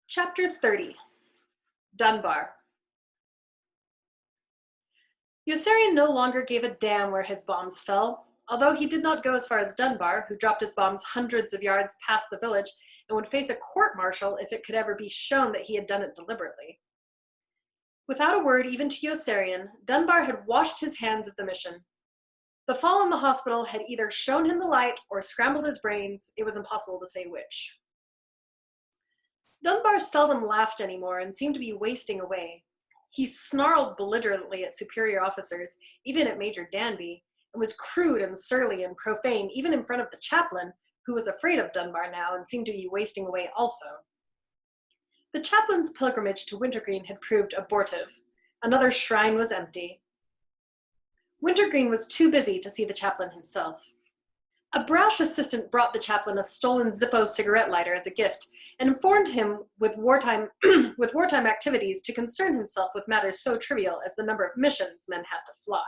Chapter 30. Dunbar. Yossarian no longer gave a damn where his bombs fell, although he did not go as far as Dunbar, who dropped his bombs hundreds of yards past the village and would face a court-martial if it could ever be shown that he had done it deliberately. Without a word even to Yossarian, Dunbar had washed his hands of the mission. The fall in the hospital had either shown him the light or scrambled his brains. It was impossible to say which. Dunbar seldom laughed anymore and seemed to be wasting away. He snarled belligerently at superior officers, even at Major Danby, and was crude and surly and profane even in front of the chaplain, who was afraid of Dunbar now and seemed to be wasting away also. The chaplain's pilgrimage to Wintergreen had proved abortive. Another shrine was empty. Wintergreen was too busy to see the chaplain himself. A brash assistant brought the chaplain a stolen Zippo cigarette lighter as a gift and informed him with wartime activities to concern himself with matters so trivial as the number of missions men had to fly.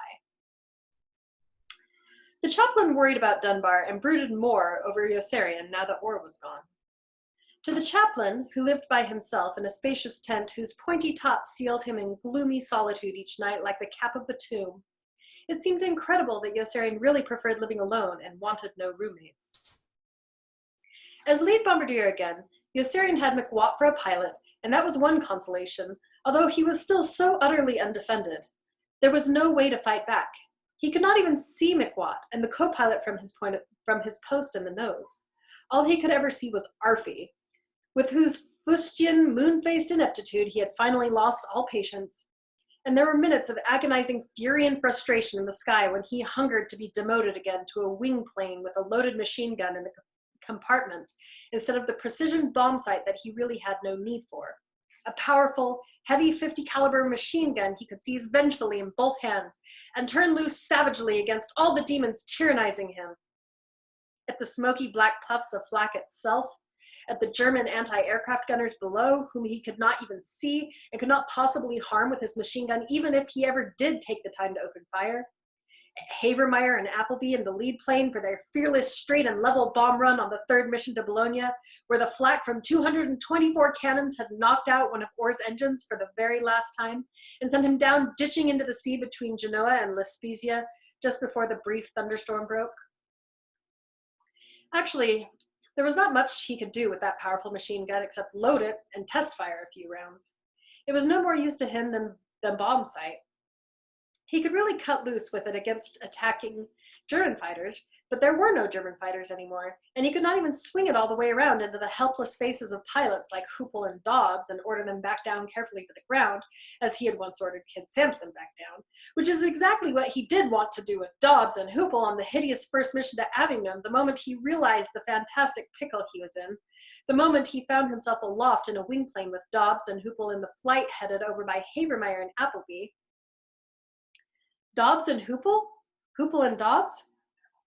The chaplain worried about Dunbar and brooded more over Yossarian now that Orr was gone. To the chaplain, who lived by himself in a spacious tent whose pointy top sealed him in gloomy solitude each night like the cap of a tomb, it seemed incredible that Yossarian really preferred living alone and wanted no roommates. As lead bombardier again, Yossarian had McWatt for a pilot, and that was one consolation, although he was still so utterly undefended. There was no way to fight back. He could not even see McWatt and the co-pilot from his post in the nose. All he could ever see was Arfie, with whose fustian, moon-faced ineptitude he had finally lost all patience. And there were minutes of agonizing fury and frustration in the sky when he hungered to be demoted again to a wing plane with a loaded machine gun in the compartment instead of the precision bomb sight that he really had no need for. A powerful, heavy 50 caliber machine gun he could seize vengefully in both hands and turn loose savagely against all the demons tyrannizing him. At the smoky black puffs of flak itself, at the German anti-aircraft gunners below, whom he could not even see and could not possibly harm with his machine gun, even if he ever did take the time to open fire. At Havermeyer and Appleby in the lead plane for their fearless, straight and level bomb run on the third mission to Bologna, where the flak from 224 cannons had knocked out one of Orr's engines for the very last time and sent him down ditching into the sea between Genoa and La Spezia just before the brief thunderstorm broke. Actually, there was not much he could do with that powerful machine gun except load it and test fire a few rounds. It was no more use to him than bomb sight. He could really cut loose with it against attacking German fighters, but there were no German fighters anymore, and he could not even swing it all the way around into the helpless faces of pilots like Hoople and Dobbs and order them back down carefully to the ground, as he had once ordered Kid Sampson back down, which is exactly what he did want to do with Dobbs and Hoople on the hideous first mission to Avignon the moment he realized the fantastic pickle he was in, the moment he found himself aloft in a wing plane with Dobbs and Hoople in the flight headed over by Havermeyer and Appleby. Dobbs and Hoople? Hoople and Dobbs?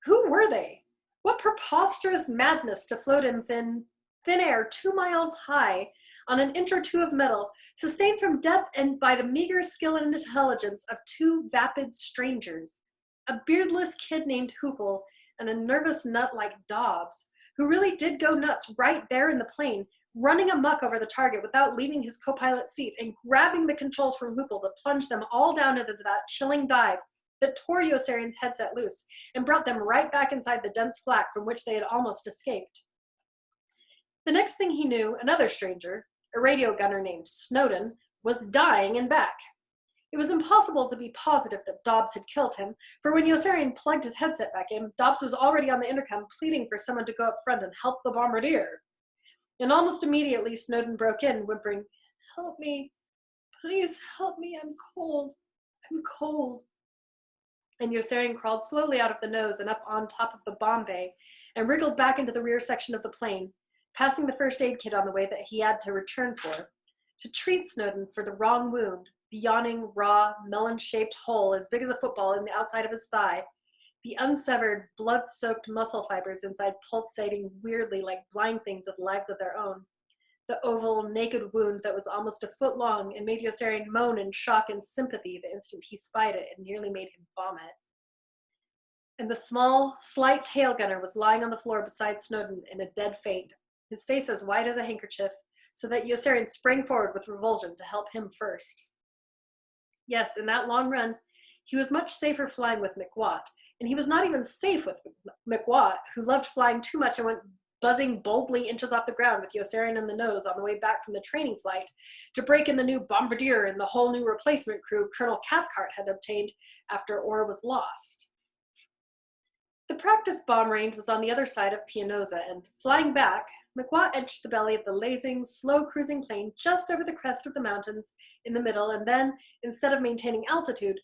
Who were they? What preposterous madness to float in thin air 2 miles high on an inch or two of metal, sustained from depth and by the meager skill and intelligence of two vapid strangers, a beardless kid named Hoople and a nervous nut like Dobbs, who really did go nuts right there in the plane, running amok over the target without leaving his co-pilot's seat and grabbing the controls from Hoople to plunge them all down into that chilling dive that tore Yossarian's headset loose and brought them right back inside the dense flak from which they had almost escaped. The next thing he knew, another stranger, a radio gunner named Snowden, was dying in back. It was impossible to be positive that Dobbs had killed him, for when Yossarian plugged his headset back in, Dobbs was already on the intercom pleading for someone to go up front and help the bombardier. And almost immediately Snowden broke in, whimpering, "Help me, please help me, I'm cold, I'm cold." And Yossarian crawled slowly out of the nose and up on top of the bomb bay and wriggled back into the rear section of the plane, passing the first aid kit on the way that he had to return for, to treat Snowden for the wrong wound, the yawning, raw, melon-shaped hole as big as a football in the outside of his thigh, the unsevered, blood-soaked muscle fibers inside pulsating weirdly like blind things with lives of their own, the oval, naked wound that was almost a foot long and made Yossarian moan in shock and sympathy the instant he spied it and nearly made him vomit. and the small, slight tail gunner was lying on the floor beside Snowden in a dead faint, his face as white as a handkerchief, so that Yossarian sprang forward with revulsion to help him first. Yes, in that long run, he was much safer flying with McWatt, and he was not even safe with McWatt, who loved flying too much and went buzzing boldly inches off the ground with Yossarian in the nose on the way back from the training flight to break in the new bombardier and the whole new replacement crew Colonel Cathcart had obtained after Orr was lost. The practice bomb range was on the other side of Pianosa, and flying back, McWatt edged the belly of the lazing, slow-cruising plane just over the crest of the mountains in the middle, and then, instead of maintaining altitude,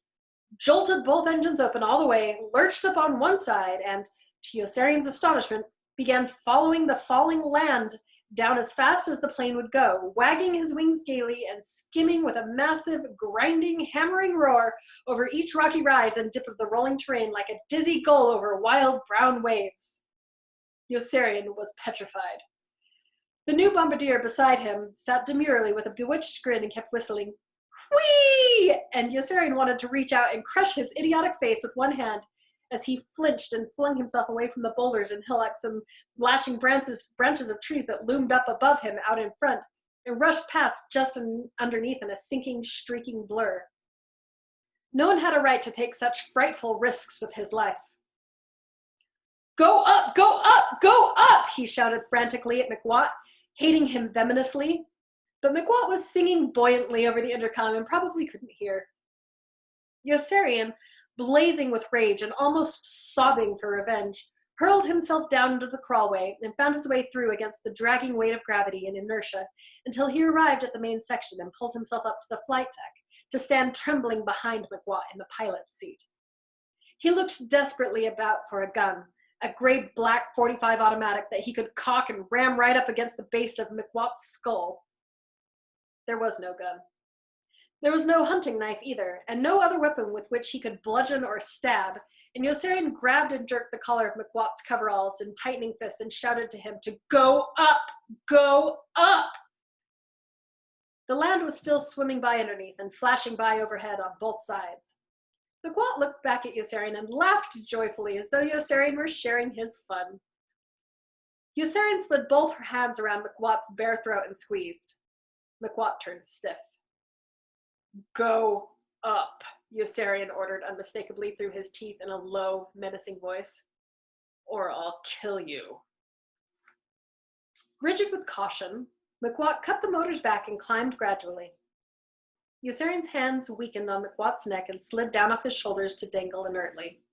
jolted both engines open all the way, lurched up on one side, and, to Yossarian's astonishment, began following the falling land down as fast as the plane would go, wagging his wings gaily and skimming with a massive, grinding, hammering roar over each rocky rise and dip of the rolling terrain like a dizzy gull over wild brown waves. Yossarian was petrified. The new bombardier beside him sat demurely with a bewitched grin and kept whistling, "Whee!" And Yossarian wanted to reach out and crush his idiotic face with one hand as he flinched and flung himself away from the boulders and hillocks and lashing branches of trees that loomed up above him out in front and rushed past just underneath in a sinking, streaking blur. No one had a right to take such frightful risks with his life. "Go up, go up, go up!" he shouted frantically at McWatt, hating him venomously. But McWatt was singing buoyantly over the intercom and probably couldn't hear. Yossarian, blazing with rage and almost sobbing for revenge, hurled himself down into the crawlway and found his way through against the dragging weight of gravity and inertia until he arrived at the main section and pulled himself up to the flight deck to stand trembling behind McWatt in the pilot's seat. He looked desperately about for a gun, a gray-black .45 automatic that he could cock and ram right up against the base of McWatt's skull. There was no gun. There was no hunting knife either, and no other weapon with which he could bludgeon or stab, and Yossarian grabbed and jerked the collar of McWatt's coveralls in tightening fists and shouted to him to go up! Go up! The land was still swimming by underneath and flashing by overhead on both sides. McWatt looked back at Yossarian and laughed joyfully as though Yossarian were sharing his fun. Yossarian slid both her hands around McWatt's bare throat and squeezed. McWatt turned stiff. "Go up," Yossarian ordered unmistakably through his teeth in a low, menacing voice, "or I'll kill you." Rigid with caution, McWatt cut the motors back and climbed gradually. Yossarian's hands weakened on McWatt's neck and slid down off his shoulders to dangle inertly.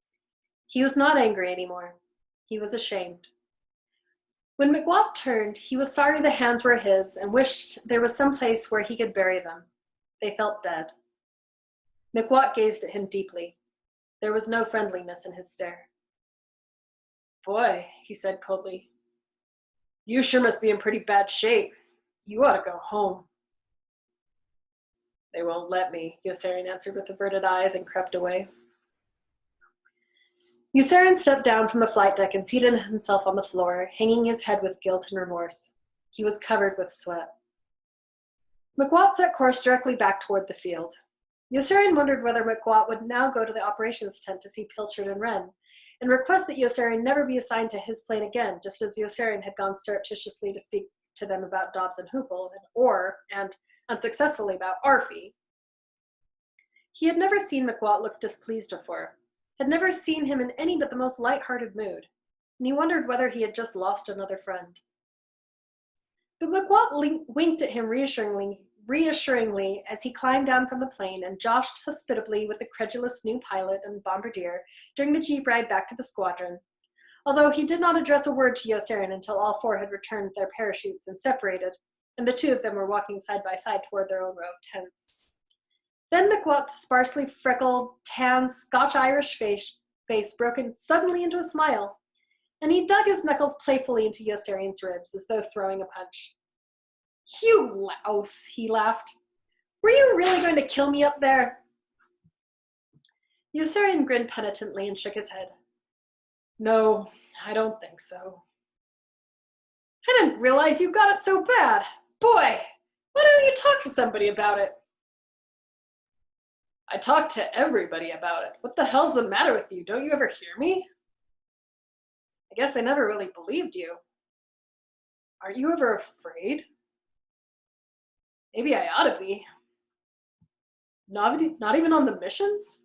He was not angry anymore. He was ashamed. When McWatt turned, he was sorry the hands were his and wished there was some place where he could bury them. They felt dead. McWatt gazed at him deeply. There was no friendliness in his stare. "Boy," he said coldly, "you sure must be in pretty bad shape. You ought to go home." "They won't let me," Yossarian answered with averted eyes and crept away. Yossarian stepped down from the flight deck and seated himself on the floor, hanging his head with guilt and remorse. He was covered with sweat. McWatt set course directly back toward the field. Yossarian wondered whether McWatt would now go to the operations tent to see Pilchard and Wren, and request that Yossarian never be assigned to his plane again, just as Yossarian had gone surreptitiously to speak to them about Dobbs and Hoople, and unsuccessfully about Arfie. He had never seen McWatt look displeased before, had never seen him in any but the most light-hearted mood, and he wondered whether he had just lost another friend. But McWatt winked at him reassuringly as he climbed down from the plane and joshed hospitably with the credulous new pilot and bombardier during the jeep ride back to the squadron, although he did not address a word to Yossarian until all four had returned their parachutes and separated, and the two of them were walking side by side toward their own row of tents. Then McWatt's sparsely freckled, tan, Scotch-Irish face broke suddenly into a smile, and he dug his knuckles playfully into Yossarian's ribs as though throwing a punch. "You louse," he laughed. "Were you really going to kill me up there?" Yossarian grinned penitently and shook his head. "No, I don't think so." "I didn't realize you got it so bad. Boy, why don't you talk to somebody about it?" "I talk to everybody about it. What the hell's the matter with you? Don't you ever hear me?" guess I never really believed you. Aren't you ever afraid? Maybe I ought to be. Not even on the missions?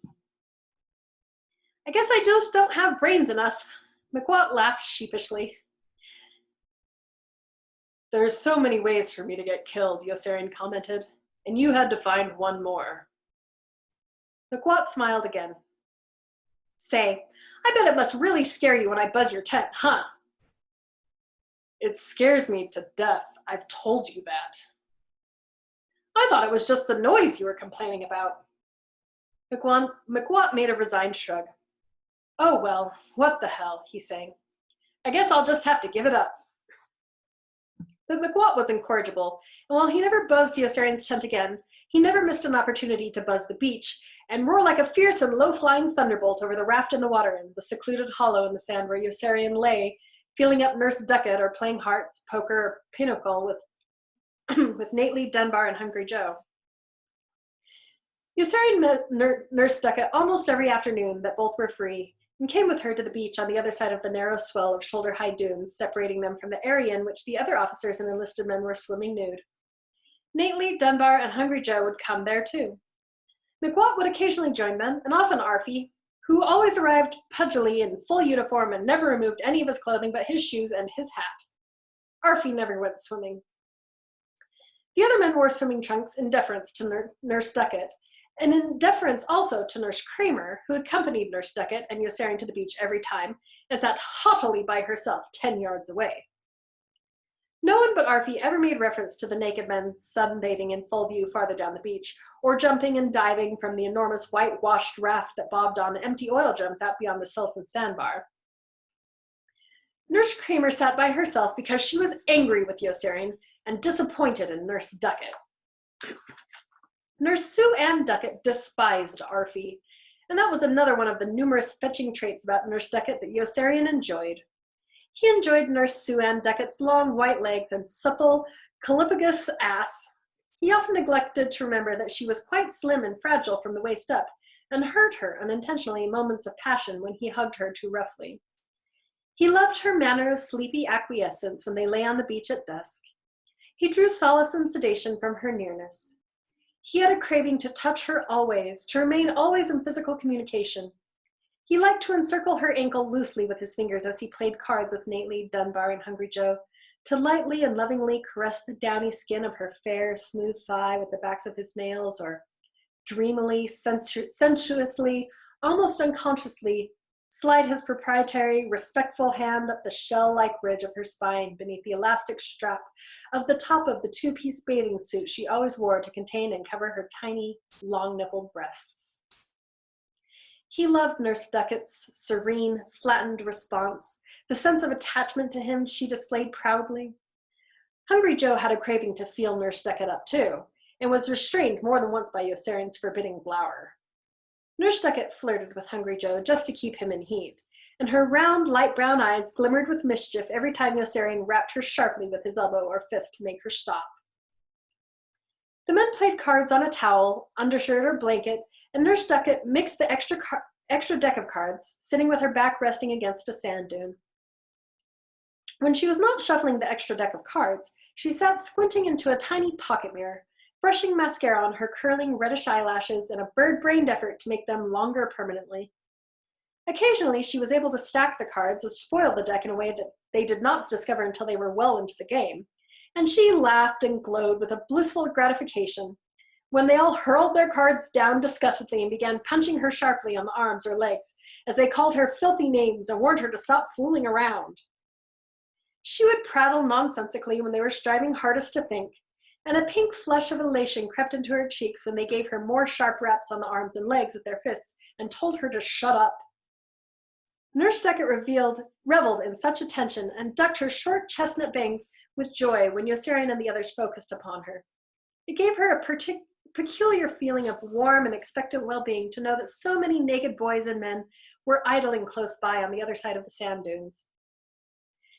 I guess I just don't have brains enough. McWatt laughed sheepishly. There's so many ways for me to get killed, Yossarian commented, and you had to find one more. McWatt smiled again. Say, I bet it must really scare you when I buzz your tent, huh? It scares me to death. I've told you that. I thought it was just the noise you were complaining about. McWatt made a resigned shrug. Oh well, what the hell, he sang. I guess I'll just have to give it up. But McWatt was incorrigible, and while he never buzzed Yossarian's tent again, he never missed an opportunity to buzz the beach and roar like a fierce and low-flying thunderbolt over the raft in the water in the secluded hollow in the sand where Yossarian lay, feeling up Nurse Ducat or playing hearts, poker, or pinochle with Nately, Dunbar, and Hungry Joe. Yossarian met Nurse Ducat almost every afternoon that both were free, and came with her to the beach on the other side of the narrow swell of shoulder-high dunes, separating them from the area in which the other officers and enlisted men were swimming nude. Nately, Dunbar, and Hungry Joe would come there too. McWatt would occasionally join them, and often Arfie, who always arrived pudgily in full uniform and never removed any of his clothing but his shoes and his hat. Arfie never went swimming. The other men wore swimming trunks in deference to Nurse Ducat, and in deference also to Nurse Kramer, who accompanied Nurse Ducat and Yossarian to the beach every time, and sat haughtily by herself 10 yards away. No one but Arfie ever made reference to the naked men sunbathing in full view farther down the beach, or jumping and diving from the enormous whitewashed raft that bobbed on empty oil drums out beyond the silt and sandbar. Nurse Kramer sat by herself because she was angry with Yossarian and disappointed in Nurse Ducat. Nurse Sue Ann Ducat despised Arfie, and that was another one of the numerous fetching traits about Nurse Ducat that Yossarian enjoyed. He enjoyed Nurse Sue Ann Ducat's long white legs and supple, callipagous ass. He often neglected to remember that she was quite slim and fragile from the waist up, and hurt her unintentionally in moments of passion when he hugged her too roughly. He loved her manner of sleepy acquiescence when they lay on the beach at dusk. He drew solace and sedation from her nearness. He had a craving to touch her always, to remain always in physical communication. He liked to encircle her ankle loosely with his fingers as he played cards with Nately, Dunbar, and Hungry Joe, to lightly and lovingly caress the downy skin of her fair, smooth thigh with the backs of his nails, or dreamily, sensuously, almost unconsciously, slide his proprietary, respectful hand up the shell-like ridge of her spine beneath the elastic strap of the top of the two-piece bathing suit she always wore to contain and cover her tiny, long-nippled breasts. He loved Nurse Ducat's serene, flattened response, the sense of attachment to him she displayed proudly. Hungry Joe had a craving to feel Nurse Ducat up too, and was restrained more than once by Yossarian's forbidding glower. Nurse Ducat flirted with Hungry Joe just to keep him in heat, and her round, light brown eyes glimmered with mischief every time Yossarian rapped her sharply with his elbow or fist to make her stop. The men played cards on a towel, undershirt, or blanket, and Nurse Ducat mixed the extra deck of cards, sitting with her back resting against a sand dune. When she was not shuffling the extra deck of cards, she sat squinting into a tiny pocket mirror, brushing mascara on her curling reddish eyelashes in a bird-brained effort to make them longer permanently. Occasionally, she was able to stack the cards and spoil the deck in a way that they did not discover until they were well into the game, and she laughed and glowed with a blissful gratification when they all hurled their cards down disgustedly and began punching her sharply on the arms or legs as they called her filthy names and warned her to stop fooling around. She would prattle nonsensically when they were striving hardest to think, and a pink flush of elation crept into her cheeks when they gave her more sharp raps on the arms and legs with their fists and told her to shut up. Nurse Ducat reveled in such attention and ducked her short chestnut bangs with joy when Yossarian and the others focused upon her. It gave her a peculiar feeling of warm and expectant well-being to know that so many naked boys and men were idling close by on the other side of the sand dunes.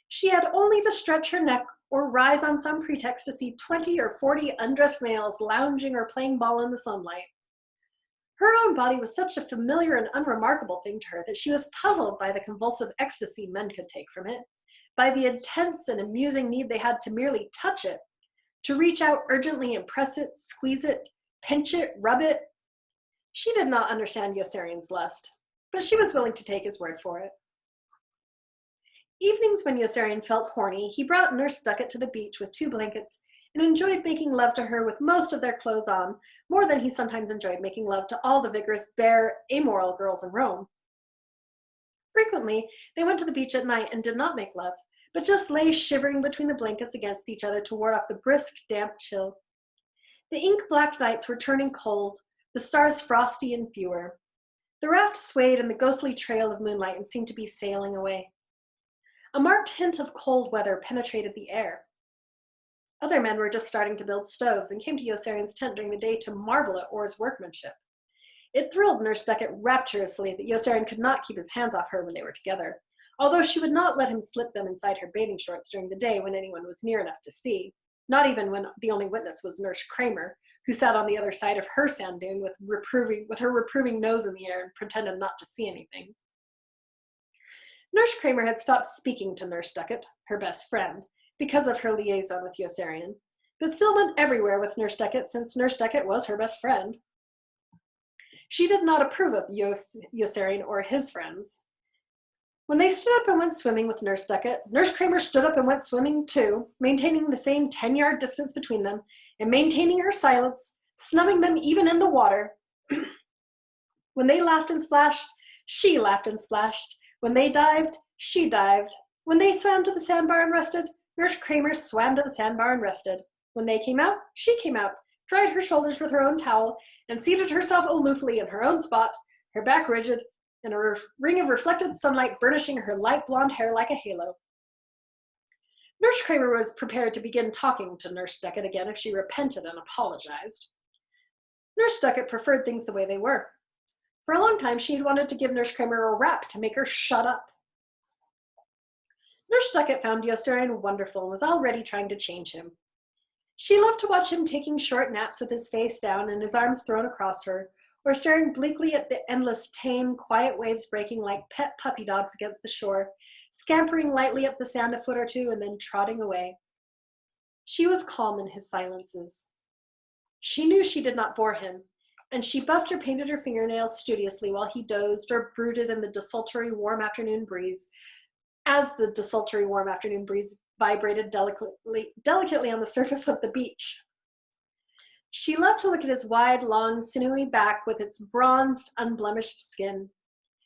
She had only to stretch her neck or rise on some pretext to see 20 or 40 undressed males lounging or playing ball in the sunlight. Her own body was such a familiar and unremarkable thing to her that she was puzzled by the convulsive ecstasy men could take from it, by the intense and amusing need they had to merely touch it, to reach out urgently and press it, squeeze it, pinch it, rub it. She did not understand Yossarian's lust, but she was willing to take his word for it. Evenings when Yossarian felt horny, he brought Nurse Ducket to the beach with 2 blankets and enjoyed making love to her with most of their clothes on, more than he sometimes enjoyed making love to all the vigorous, bare, amoral girls in Rome. Frequently, they went to the beach at night and did not make love, but just lay shivering between the blankets against each other to ward off the brisk, damp chill. The ink-black nights were turning cold, the stars frosty and fewer. The raft swayed in the ghostly trail of moonlight and seemed to be sailing away. A marked hint of cold weather penetrated the air. Other men were just starting to build stoves and came to Yossarian's tent during the day to marvel at Orr's workmanship. It thrilled Nurse Ducket rapturously that Yossarian could not keep his hands off her when they were together, although she would not let him slip them inside her bathing shorts during the day when anyone was near enough to see, not even when the only witness was Nurse Kramer, who sat on the other side of her sand dune with her reproving nose in the air and pretended not to see anything. Nurse Kramer had stopped speaking to Nurse Ducket, her best friend, because of her liaison with Yossarian, but still went everywhere with Nurse Ducket since Nurse Ducket was her best friend. She did not approve of Yossarian or his friends. When they stood up and went swimming with Nurse Ducket, Nurse Kramer stood up and went swimming too, maintaining the same 10-yard distance between them and maintaining her silence, snubbing them even in the water. When they laughed and splashed, she laughed and splashed. When they dived, she dived. When they swam to the sandbar and rested, Nurse Kramer swam to the sandbar and rested. When they came out, she came out, dried her shoulders with her own towel, and seated herself aloofly in her own spot, her back rigid, and a ring of reflected sunlight burnishing her light blonde hair like a halo. Nurse Kramer was prepared to begin talking to Nurse Ducket again if she repented and apologized. Nurse Ducket preferred things the way they were. For a long time, she had wanted to give Nurse Kramer a rap to make her shut up. Nurse Ducket found Yossarian wonderful and was already trying to change him. She loved to watch him taking short naps with his face down and his arms thrown across her, or staring bleakly at the endless, tame, quiet waves breaking like pet puppy dogs against the shore, scampering lightly up the sand a foot or two and then trotting away. She was calm in his silences. She knew she did not bore him, and she buffed or painted her fingernails studiously while he dozed or brooded in the desultory warm afternoon breeze, as the desultory warm afternoon breeze vibrated delicately on the surface of the beach. She loved to look at his wide, long, sinewy back with its bronzed, unblemished skin.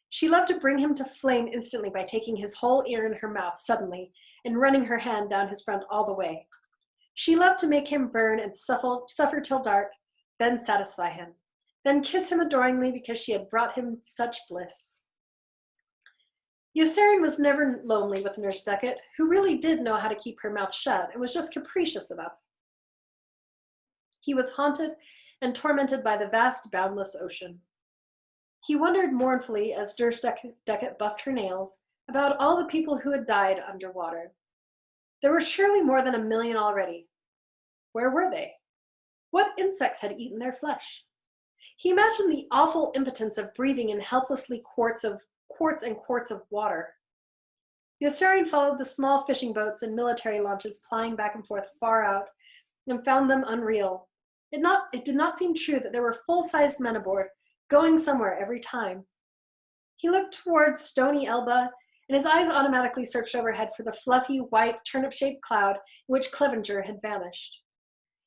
She loved to bring him to flame instantly by taking his whole ear in her mouth suddenly and running her hand down his front all the way. She loved to make him burn and suffer till dark, then satisfy him, then kiss him adoringly because she had brought him such bliss. Yossarian was never lonely with Nurse Ducket, who really did know how to keep her mouth shut and was just capricious enough. He was haunted and tormented by the vast, boundless ocean. He wondered mournfully as Nurse Ducket buffed her nails about all the people who had died underwater. There were surely more than 1 million already. Where were they? What insects had eaten their flesh? He imagined the awful impotence of breathing in helplessly quarts and quarts of water. Yossarian followed the small fishing boats and military launches plying back and forth far out and found them unreal. It did not seem true that there were full-sized men aboard, going somewhere every time. He looked towards Stony Elba, and his eyes automatically searched overhead for the fluffy, white, turnip-shaped cloud in which Clevenger had vanished.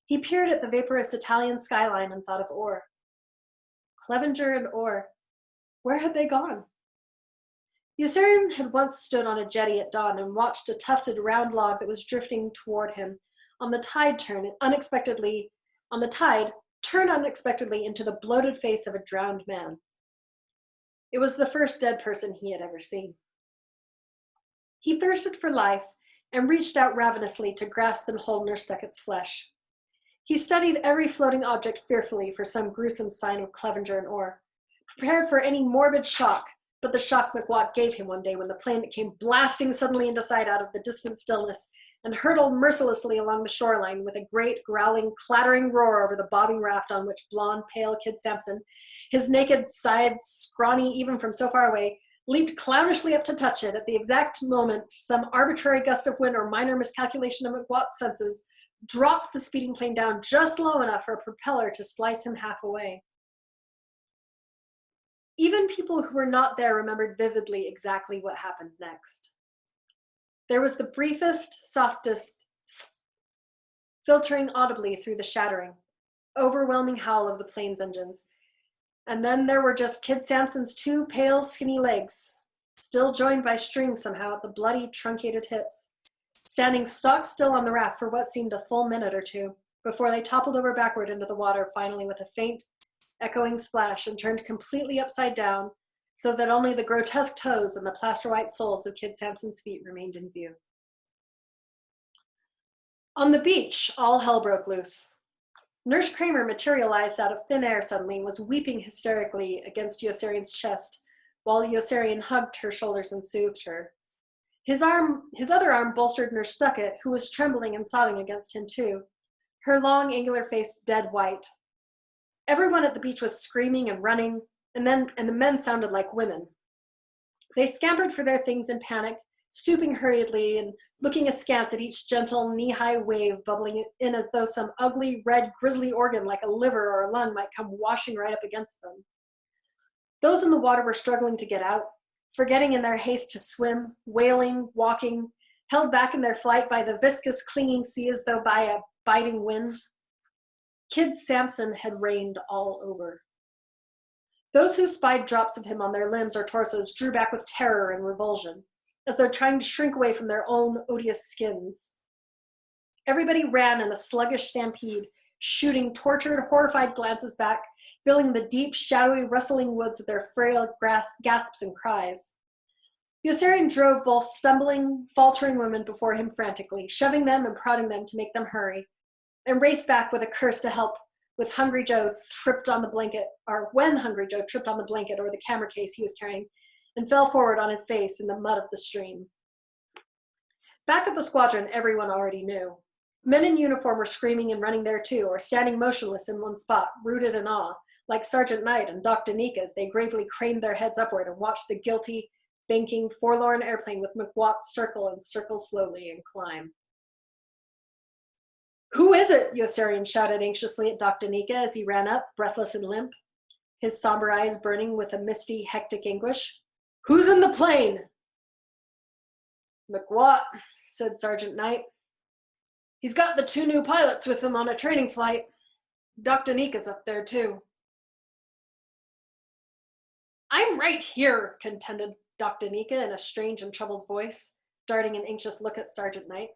He peered at the vaporous Italian skyline and thought of Orr. Clevenger and Orr, where had they gone? Yossarian had once stood on a jetty at dawn and watched a tufted round log that was drifting toward him on the tide turn unexpectedly into the bloated face of a drowned man. It was the first dead person he had ever seen. He thirsted for life and reached out ravenously to grasp and hold Nurse Ducket's flesh. He studied every floating object fearfully for some gruesome sign of Clevenger and Orr, prepared for any morbid shock but the shock McWatt gave him one day when the plane came blasting suddenly into sight out of the distant stillness and hurtled mercilessly along the shoreline with a great, growling, clattering roar over the bobbing raft on which blonde, pale Kid Sampson, his naked sides scrawny even from so far away, leaped clownishly up to touch it. At the exact moment some arbitrary gust of wind or minor miscalculation of McWatt's senses dropped the speeding plane down just low enough for a propeller to slice him half away. Even people who were not there remembered vividly exactly what happened next. There was the briefest, softest, filtering audibly through the shattering, overwhelming howl of the plane's engines. And then there were just Kid Sampson's two pale, skinny legs, still joined by string somehow at the bloody, truncated hips, standing stock still on the raft for what seemed a full minute or two, before they toppled over backward into the water, finally with a faint, echoing splash, and turned completely upside down, so that only the grotesque toes and the plaster-white soles of Kid Sampson's feet remained in view. On the beach, all hell broke loose. Nurse Kramer materialized out of thin air suddenly and was weeping hysterically against Yossarian's chest, while Yossarian hugged her shoulders and soothed her. His other arm bolstered Nurse Duckett, who was trembling and sobbing against him too, her long, angular face dead white. Everyone at the beach was screaming and running, and the men sounded like women. They scampered for their things in panic, stooping hurriedly and looking askance at each gentle, knee-high wave bubbling in as though some ugly, red, grisly organ like a liver or a lung might come washing right up against them. Those in the water were struggling to get out, forgetting in their haste to swim, wailing, walking, held back in their flight by the viscous, clinging sea as though by a biting wind. Kid Sampson had reigned all over. Those who spied drops of him on their limbs or torsos drew back with terror and revulsion, as though trying to shrink away from their own odious skins. Everybody ran in a sluggish stampede, shooting tortured, horrified glances back, filling the deep, shadowy, rustling woods with their frail gasps and cries. Yossarian drove both stumbling, faltering women before him frantically, shoving them and prodding them to make them hurry, and raced back with a curse to help with Hungry Joe tripped on the blanket, or when Hungry Joe tripped on the blanket or the camera case he was carrying, and fell forward on his face in the mud of the stream. Back at the squadron, everyone already knew. Men in uniform were screaming and running there too, or standing motionless in one spot, rooted in awe, like Sergeant Knight and Dr. Nika as they gravely craned their heads upward and watched the guilty, banking, forlorn airplane with McWatt circle and circle slowly and climb. "Who is it?" Yossarian shouted anxiously at Dr. Nika as he ran up, breathless and limp, his somber eyes burning with a misty, hectic anguish. "Who's in the plane?" "McWatt," said Sergeant Knight. "He's got the two new pilots with him on a training flight. Dr. Nika's up there too." "I'm right here," contended Dr. Nika in a strange and troubled voice, darting an anxious look at Sergeant Knight.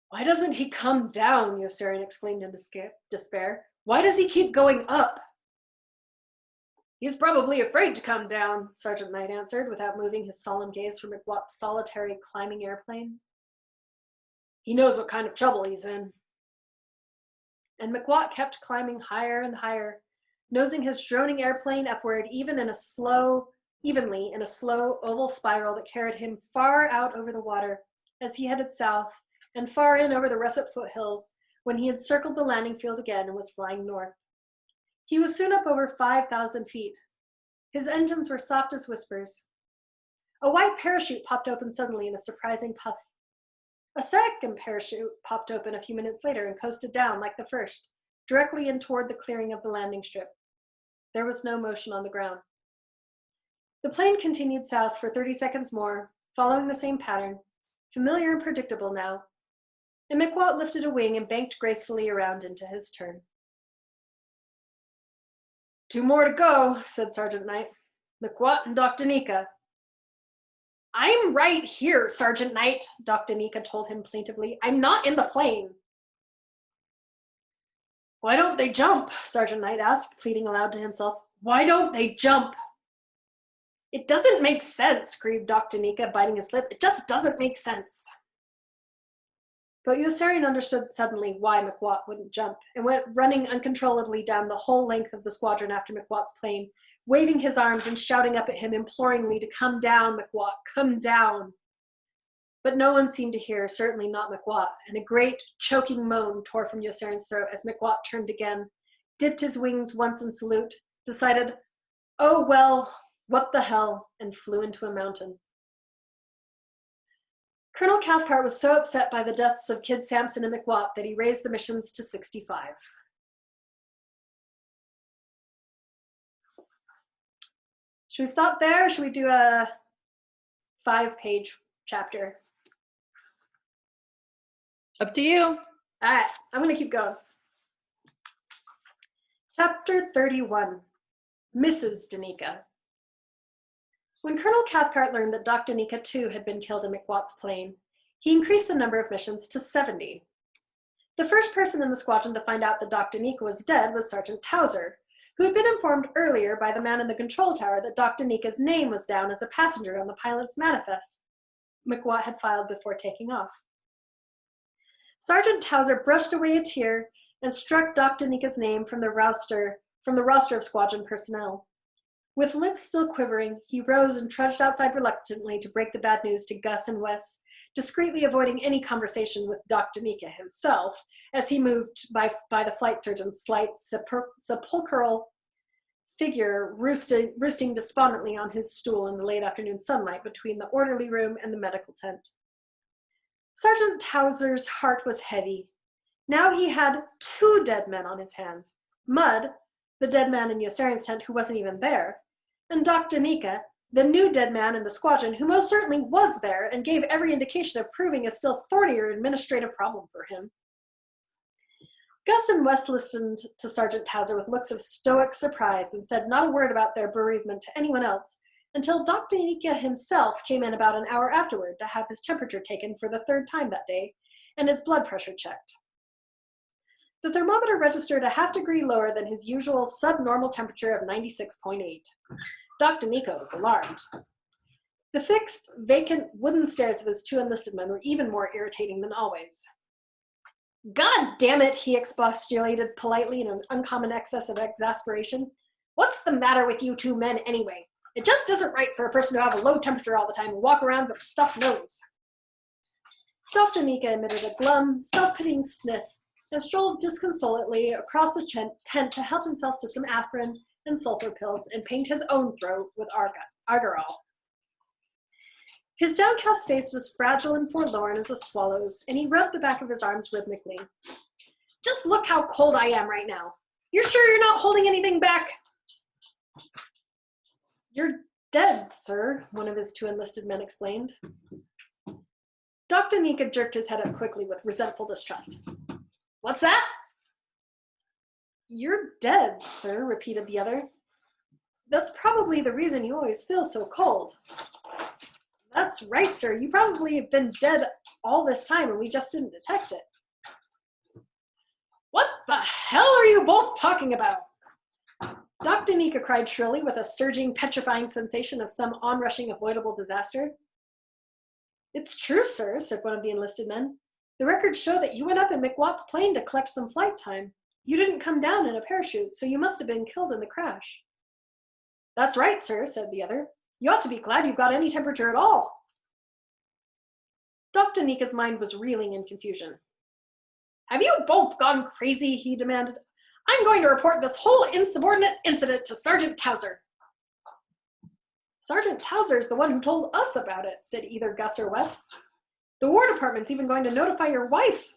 "Why doesn't he come down?" Yossarian exclaimed in despair. "Why does he keep going up?" "He's probably afraid to come down," Sergeant Knight answered, without moving his solemn gaze from McWatt's solitary climbing airplane. "He knows what kind of trouble he's in." And McWatt kept climbing higher and higher, nosing his droning airplane upward evenly in a slow oval spiral that carried him far out over the water as he headed south and far in over the russet foothills when he had circled the landing field again and was flying north. He was soon up over 5,000 feet. His engines were soft as whispers. A white parachute popped open suddenly in a surprising puff. A second parachute popped open a few minutes later and coasted down, like the first, directly in toward the clearing of the landing strip. There was no motion on the ground. The plane continued south for 30 seconds more, following the same pattern, familiar and predictable now, and McWatt lifted a wing and banked gracefully around into his turn. "Two more to go," said Sergeant Knight. "McWatt and Dr. Nika." "I'm right here, Sergeant Knight," Dr. Nika told him plaintively. "I'm not in the plane." "Why don't they jump?" Sergeant Knight asked, pleading aloud to himself. "Why don't they jump?" "It doesn't make sense," screamed Dr. Nika, biting his lip. "It just doesn't make sense." But Yossarian understood suddenly why McWatt wouldn't jump, and went running uncontrollably down the whole length of the squadron after McWatt's plane, waving his arms and shouting up at him imploringly to come down, McWat, come down. But no one seemed to hear, certainly not McWat, and a great, choking moan tore from Yossarian's throat as McWat turned again, dipped his wings once in salute, decided, oh well, what the hell, and flew into a mountain. Colonel Cathcart was so upset by the deaths of Kid Sampson and McWat that he raised the missions to 65. Should we stop there, or should we do a 5-page chapter? Up to you. All right, I'm going to keep going. Chapter 31, Mrs. Danica. When Colonel Cathcart learned that Doc Danica too had been killed in McWat's plane, he increased the number of missions to 70. The first person in the squadron to find out that Doc Danica was dead was Sergeant Towser, who had been informed earlier by the man in the control tower that Doc Danica's name was down as a passenger on the pilot's manifest McWat had filed before taking off. Sergeant Towser brushed away a tear and struck Doc Danica's name from the roster of squadron personnel. With lips still quivering, he rose and trudged outside reluctantly to break the bad news to Gus and Wes, discreetly avoiding any conversation with Doc Danica himself as he moved by the flight surgeon's slight, sepulchral figure roosting despondently on his stool in the late afternoon sunlight between the orderly room and the medical tent. Sergeant Towser's heart was heavy. Now he had 2 dead men on his hands. Mudd, the dead man in Yossarian's tent who wasn't even there, and Doc Danica, the new dead man in the squadron who most certainly was there and gave every indication of proving a still thornier administrative problem for him. Gus and Wes listened to Sergeant Towser with looks of stoic surprise and said not a word about their bereavement to anyone else until Doc Danica himself came in about an hour afterward to have his temperature taken for the 3rd time that day and his blood pressure checked. The thermometer registered a ½ degree lower than his usual subnormal temperature of 96.8. Doc Danica was alarmed. The fixed, vacant wooden stares of his 2 enlisted men were even more irritating than always. God damn it, he expostulated politely in an uncommon excess of exasperation. What's the matter with you 2 men anyway? It just isn't right for a person to have a low temperature all the time and walk around with a stuffed nose. Doc Danica emitted a glum, self-pitying sniff and strolled disconsolately across the tent to help himself to some aspirin and sulfur pills and paint his own throat with argyrol. His downcast face was fragile and forlorn as a swallow's, and he rubbed the back of his arms rhythmically. Just look how cold I am right now. You're sure you're not holding anything back? You're dead, sir, one of his 2 enlisted men explained. Doc Danica jerked his head up quickly with resentful distrust. What's that? You're dead, sir, repeated the other. That's probably the reason you always feel so cold. That's right, sir. You probably have been dead all this time and we just didn't detect it. What the hell are you both talking about? Doc Danica cried shrilly with a surging, petrifying sensation of some onrushing, avoidable disaster. It's true, sir, said one of the enlisted men. The records show that you went up in McWat's plane to collect some flight time. You didn't come down in a parachute, so you must have been killed in the crash. That's right, sir, said the other. You ought to be glad you've got any temperature at all. Doc Danica's mind was reeling in confusion. Have you both gone crazy? He demanded. I'm going to report this whole insubordinate incident to Sergeant Towser. Sergeant Towser's the one who told us about it, said either Gus or Wes. The War Department's even going to notify your wife.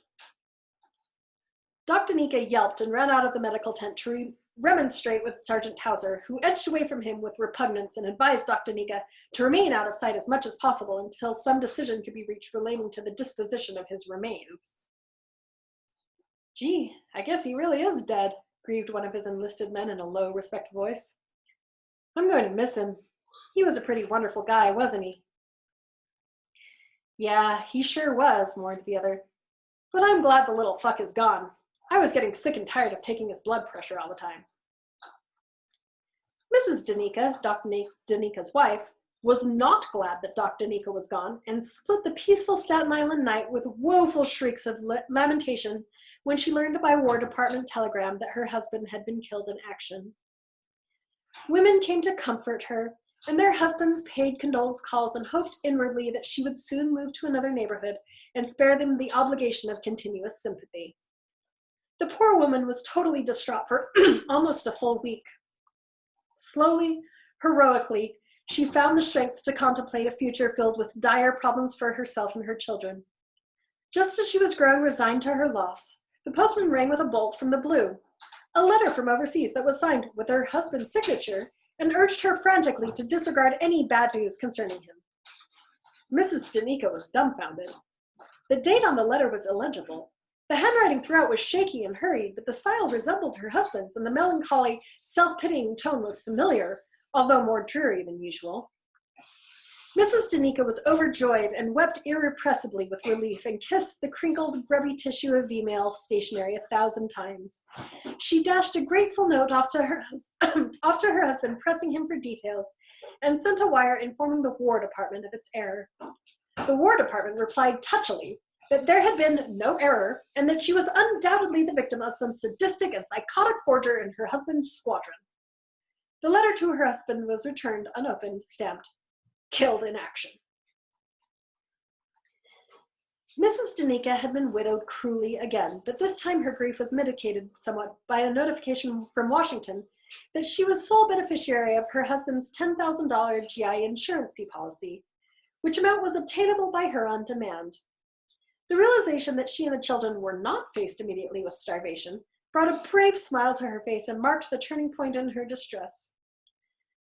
Doc Danica yelped and ran out of the medical tent to remonstrate with Sergeant Towser, who edged away from him with repugnance and advised Doc Danica to remain out of sight as much as possible until some decision could be reached relating to the disposition of his remains. Gee, I guess he really is dead, grieved one of his enlisted men in a low, respectful voice. I'm going to miss him. He was a pretty wonderful guy, wasn't he? Yeah, he sure was, mourned the other. But I'm glad the little fuck is gone. I was getting sick and tired of taking his blood pressure all the time. Mrs. Danica, Doc Danica's wife, was not glad that Doc Danica was gone and split the peaceful Staten Island night with woeful shrieks of lamentation when she learned by War Department telegram that her husband had been killed in action. Women came to comfort her, and their husbands paid condolence calls and hoped inwardly that she would soon move to another neighborhood and spare them the obligation of continuous sympathy. The poor woman was totally distraught for almost a full week. Slowly, heroically, she found the strength to contemplate a future filled with dire problems for herself and her children. Just as she was growing resigned to her loss, the postman rang with a bolt from the blue, a letter from overseas that was signed with her husband's signature, and urged her frantically to disregard any bad news concerning him. Mrs. Danica was dumbfounded. The date on the letter was illegible. The handwriting throughout was shaky and hurried, but the style resembled her husband's, and the melancholy, self-pitying tone was familiar, although more dreary than usual. Mrs. Danica was overjoyed and wept irrepressibly with relief and kissed the crinkled, grubby tissue of email stationery 1,000 times. She dashed a grateful note off to her husband, pressing him for details, and sent a wire informing the War Department of its error. The War Department replied touchily that there had been no error and that she was undoubtedly the victim of some sadistic and psychotic forger in her husband's squadron. The letter to her husband was returned unopened, stamped, "Killed in action." Mrs. Danica had been widowed cruelly again, but this time her grief was mitigated somewhat by a notification from Washington that she was sole beneficiary of her husband's $10,000 GI insurance policy, which amount was obtainable by her on demand. The realization that she and the children were not faced immediately with starvation brought a brave smile to her face and marked the turning point in her distress.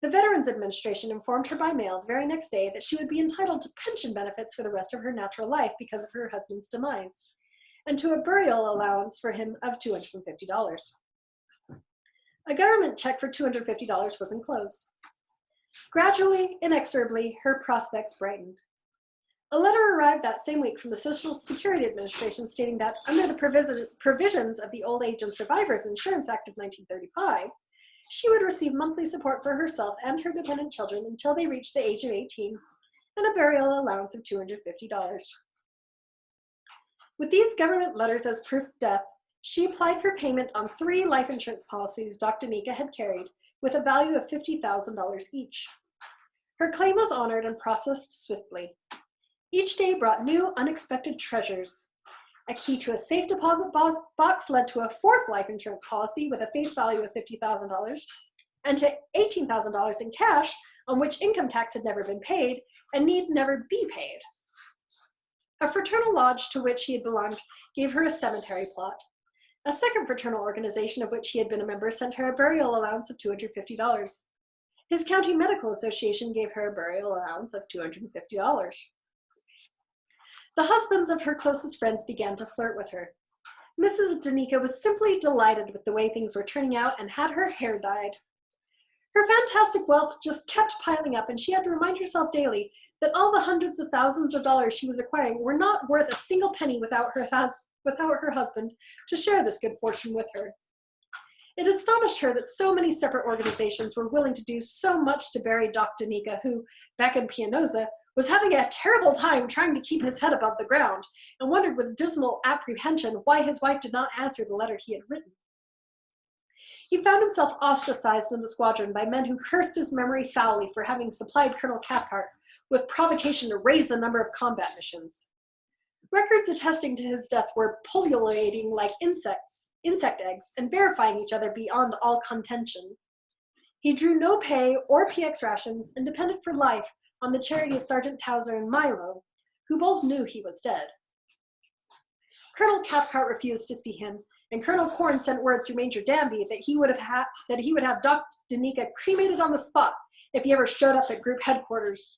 The Veterans Administration informed her by mail the very next day that she would be entitled to pension benefits for the rest of her natural life because of her husband's demise, and to a burial allowance for him of $250. A government check for $250 was enclosed. Gradually, inexorably, her prospects brightened. A letter arrived that same week from the Social Security Administration stating that under the provisions of the Old Age and Survivors Insurance Act of 1935, she would receive monthly support for herself and her dependent children until they reached the age of 18, and a burial allowance of $250. With these government letters as proof of death, she applied for payment on 3 life insurance policies Dr. Danica had carried, with a value of $50,000 each. Her claim was honored and processed swiftly. Each day brought new, unexpected treasures. A key to a safe deposit box led to a 4th life insurance policy with a face value of $50,000 and to $18,000 in cash on which income tax had never been paid and need never be paid. A fraternal lodge to which he had belonged gave her a cemetery plot. A second fraternal organization of which he had been a member sent her a burial allowance of $250. His county medical association gave her a burial allowance of $250. The husbands of her closest friends began to flirt with her. Mrs. Danica was simply delighted with the way things were turning out and had her hair dyed. Her fantastic wealth just kept piling up, and she had to remind herself daily that all the hundreds of thousands of dollars she was acquiring were not worth a single penny without her husband to share this good fortune with her. It astonished her that so many separate organizations were willing to do so much to bury Dr. Danica, who, back in Pianosa, was having a terrible time trying to keep his head above the ground, and wondered with dismal apprehension why his wife did not answer the letter he had written. He found himself ostracized in the squadron by men who cursed his memory foully for having supplied Colonel Cathcart with provocation to raise the number of combat missions. Records attesting to his death were pullulating like insect eggs, and verifying each other beyond all contention. He drew no pay or PX rations and depended for life on the charity of Sergeant Towser and Milo, who both knew he was dead. Colonel Cathcart refused to see him, and Colonel Corn sent word through Major Danby that he would have Dr. Danica cremated on the spot if he ever showed up at group headquarters.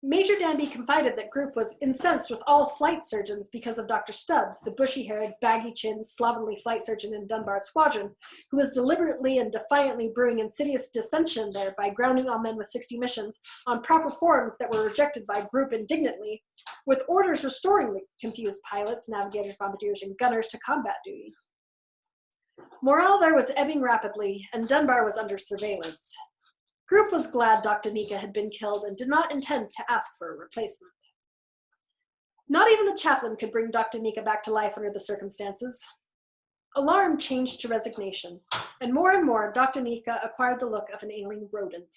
Major Danby confided that Group was incensed with all flight surgeons because of Dr. Stubbs, the bushy-haired, baggy-chinned, slovenly flight surgeon in Dunbar's squadron, who was deliberately and defiantly brewing insidious dissension there by grounding all men with 60 missions on proper forms that were rejected by Group indignantly, with orders restoring the confused pilots, navigators, bombardiers, and gunners to combat duty. Morale there was ebbing rapidly, and Dunbar was under surveillance. Group was glad Dr. Danica had been killed and did not intend to ask for a replacement. Not even the chaplain could bring Dr. Danica back to life under the circumstances. Alarm changed to resignation, and more Dr. Nika acquired the look of an ailing rodent.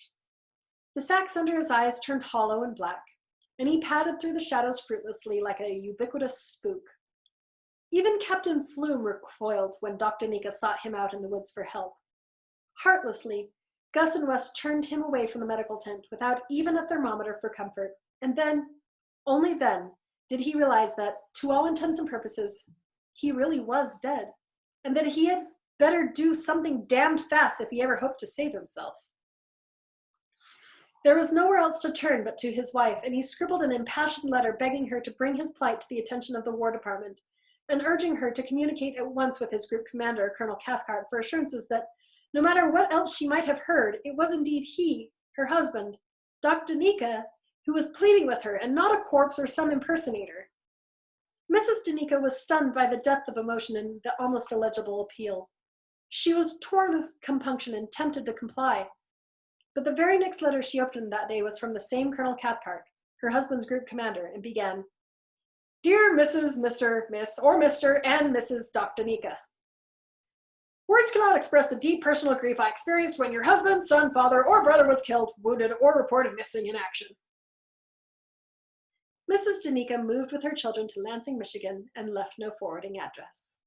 The sacks under his eyes turned hollow and black, and he padded through the shadows fruitlessly like a ubiquitous spook. Even Captain Flume recoiled when Dr. Nika sought him out in the woods for help. Heartlessly, Gus and Wes turned him away from the medical tent without even a thermometer for comfort, and then, only then, did he realize that, to all intents and purposes, he really was dead, and that he had better do something damned fast if he ever hoped to save himself. There was nowhere else to turn but to his wife, and he scribbled an impassioned letter begging her to bring his plight to the attention of the War Department, and urging her to communicate at once with his group commander, Colonel Cathcart, for assurances that, no matter what else she might have heard, it was indeed he, her husband, Dr. Nika, who was pleading with her, and not a corpse or some impersonator. Mrs. Danica was stunned by the depth of emotion in the almost illegible appeal. She was torn with compunction and tempted to comply. But the very next letter she opened that day was from the same Colonel Cathcart, her husband's group commander, and began, "Dear Mrs., Mr., Miss, or Mr. and Mrs. Dr. Nika, words cannot express the deep personal grief I experienced when your husband, son, father, or brother was killed, wounded, or reported missing in action." Mrs. Danica moved with her children to Lansing, Michigan, and left no forwarding address.